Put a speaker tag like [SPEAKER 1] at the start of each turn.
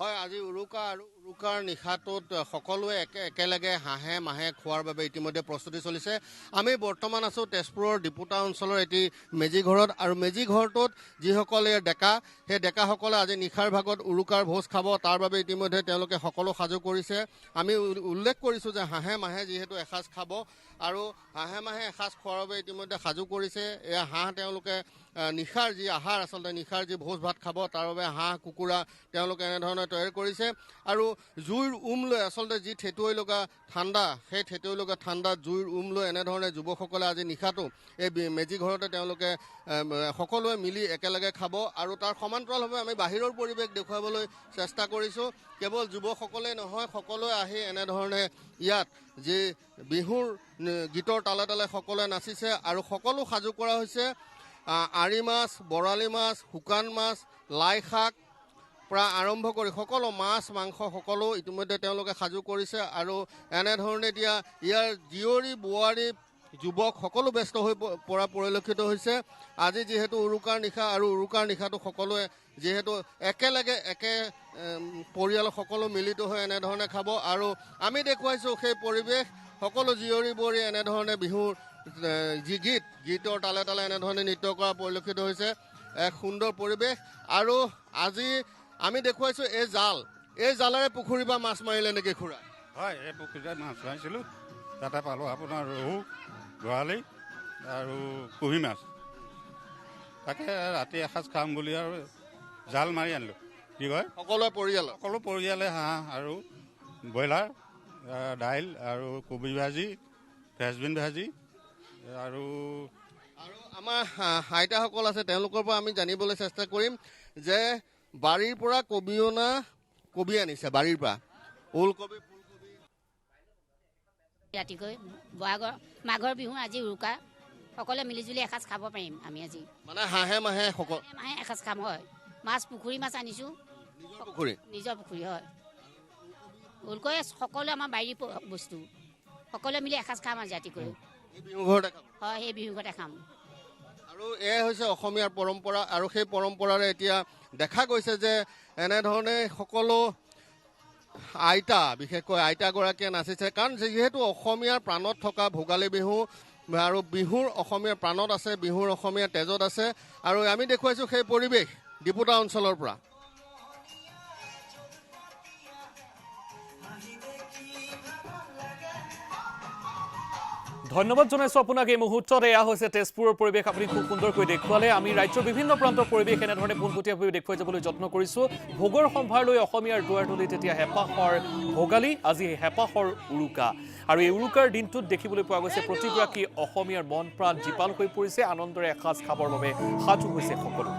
[SPEAKER 1] হয় আজি উৰুকা আৰু উৰুকাৰ নিশাটোত সকলোৱে একেলগে হাঁহে মাহে খোৱাৰ বাবে ইতিমধ্যে প্ৰস্তুতি চলিছে। আমি বৰ্তমান আছোঁ তেজপুৰৰ ডিপুটা অঞ্চলৰ এটি মেজিঘৰত আৰু মেজিঘৰটোত যিসকলে ডেকা সেই ডেকাসকলে আজি নিশাৰ ভাগত উৰুকাৰ ভোজ খাব তাৰ বাবে ইতিমধ্যে তেওঁলোকে সকলো সাজু কৰিছে। আমি উল্লেখ কৰিছোঁ যে হাঁহে মাহে যিহেতু এসাঁজ খাব আৰু হাঁহে মাহে এসাঁজ খোৱাৰ বাবে ইতিমধ্যে সাজু কৰিছে। এয়া হাঁহ তেওঁলোকে নিশাৰ যি আহাৰ আচলতে নিশাৰ যি ভোজ ভাত খাব তাৰ বাবে হাঁহ কুকুৰা তেওঁলোকে এনেধৰণে তৈয়াৰ কৰিছে আৰু জুইৰ লৈ আচলতে যি ঠেটুৱৈ লগা ঠাণ্ডা সেই ঠেটুৱৈ লগা ঠাণ্ডাত জুইৰ লৈ এনেধৰণে যুৱকসকলে আজি নিশাটো এই মেজি ঘৰতে তেওঁলোকে সকলোৱে মিলি একেলগে খাব আৰু তাৰ সমান্তৰালভাৱে আমি বাহিৰৰ পৰিৱেশ দেখুৱাবলৈ চেষ্টা কৰিছোঁ। কেৱল যুৱকসকলেই নহয় সকলোৱে আহি এনেধৰণে ইয়াত যি বিহুৰ গীতৰ তালে তালে সকলোৱে নাচিছে আৰু সকলো সাজু কৰা হৈছে আৰি মাছ, বৰালি মাছ, শুকান মাছ, লাই শাক পৰা আৰম্ভ কৰি সকলো মাছ মাংস সকলো ইতিমধ্যে তেওঁলোকে সাজু কৰিছে আৰু এনেধৰণে এতিয়া ইয়াৰ জীয়ৰী বোৱাৰী যুৱক সকলো ব্যস্ত হৈ পৰা পৰিলক্ষিত হৈছে। আজি যিহেতু উৰুকাৰ নিশা আৰু উৰুকাৰ নিশাটো সকলোৱে যিহেতু একেলগে পৰিয়াল সকলো মিলিত হৈ এনেধৰণে খাব আৰু আমি দেখুৱাইছোঁ সেই পৰিৱেশ সকলো জীয়ৰী বোৱাৰী এনেধৰণে বিহুৰ যি গীতৰ তালে তালে এনেধৰণে নৃত্য কৰা পৰিলক্ষিত হৈছে। এক সুন্দৰ পৰিৱেশ আৰু আজি আমি দেখুৱাইছোঁ এই জালেৰে পুখুৰীৰ পৰা মাছ মাৰিলে নেকি খুৰা?
[SPEAKER 2] হয়, এই পুখুৰীত মাছ মাৰিছিলোঁ, তাতে পালোঁ আপোনাৰ ৰৌ, বৰালি আৰু কুহি মাছ। তাকে ৰাতি এসাঁজ খাম বুলি আৰু জাল মাৰি আনিলোঁ। কি কয় সকলো পৰিয়ালে হাঁহ আৰু ব্ৰইলাৰ, দাইল আৰু কবি ভাজি, ফ্ৰেঞ্চবিন ভাজি আৰু
[SPEAKER 1] আমাৰ আইতাসকল আছে তেওঁলোকৰ পৰা আমি জানিবলৈ চেষ্টা কৰিম যে বাৰীৰ পৰা কবি আনিছে বাৰীৰ পৰা ওলকবি ফুলকবি
[SPEAKER 3] ৰাতিকৈ মাঘৰ বিহু আজি উৰুকা সকলোৱে মিলিজুলি এসাঁজ খাব পাৰিম আমি আজি
[SPEAKER 1] মানে হাঁহে মাহে
[SPEAKER 3] এসাঁজ খাম। হয়, মাছ পুখুৰী মাছ আনিছোঁ, নিজৰ পুখুৰী হয়। ওলকবি সকলোৱে আমাৰ বাৰীৰ বস্তু সকলোৱে মিলি এসাঁজ খাম আজি ৰাতিকৈ। হয়, সেই বিহু ঘৰতে খাম।
[SPEAKER 1] আৰু এয়াই হৈছে অসমীয়াৰ পৰম্পৰা আৰু সেই পৰম্পৰাৰে এতিয়া দেখা গৈছে যে এনেধৰণে সকলো বিশেষকৈ আইতাগৰাকীয়ে নাচিছে। কাৰণ যিহেতু অসমীয়াৰ প্ৰাণত থকা ভোগালী বিহু আৰু বিহুৰ অসমীয়াৰ প্ৰাণত আছে, বিহুৰ অসমীয়াৰ তেজত আছে আৰু আমি দেখুৱাইছোঁ সেই পৰিৱেশ ডিপুটা অঞ্চলৰ পৰা।
[SPEAKER 4] ধন্যবাদ জনাইছো আপোনাক। এই মুহূৰ্তত এয়া হৈছে তেজপুৰৰ পৰিৱেশ আপুনি খুব সুন্দৰকৈ দেখুৱালে। আমি ৰাজ্যৰ বিভিন্ন প্ৰান্তৰ পৰিৱেশ এনেধৰণে পোনপটীয়াভাৱে দেখুৱাই যাবলৈ যত্ন কৰিছোঁ। ভোগৰ সম্ভাৰ লৈ অসমীয়াৰ দুৱাৰদলিত এতিয়া হেঁপাহৰ ভোগালী, আজি হেঁপাহৰ উৰুকা আৰু এই উৰুকাৰ দিনটোত দেখিবলৈ পোৱা গৈছে প্ৰতিগৰাকী অসমীয়াৰ মন প্ৰাণ জীপাল হৈ পৰিছে, আনন্দৰে এসাঁজ খাবৰ বাবে সাজু হৈছে সকলো।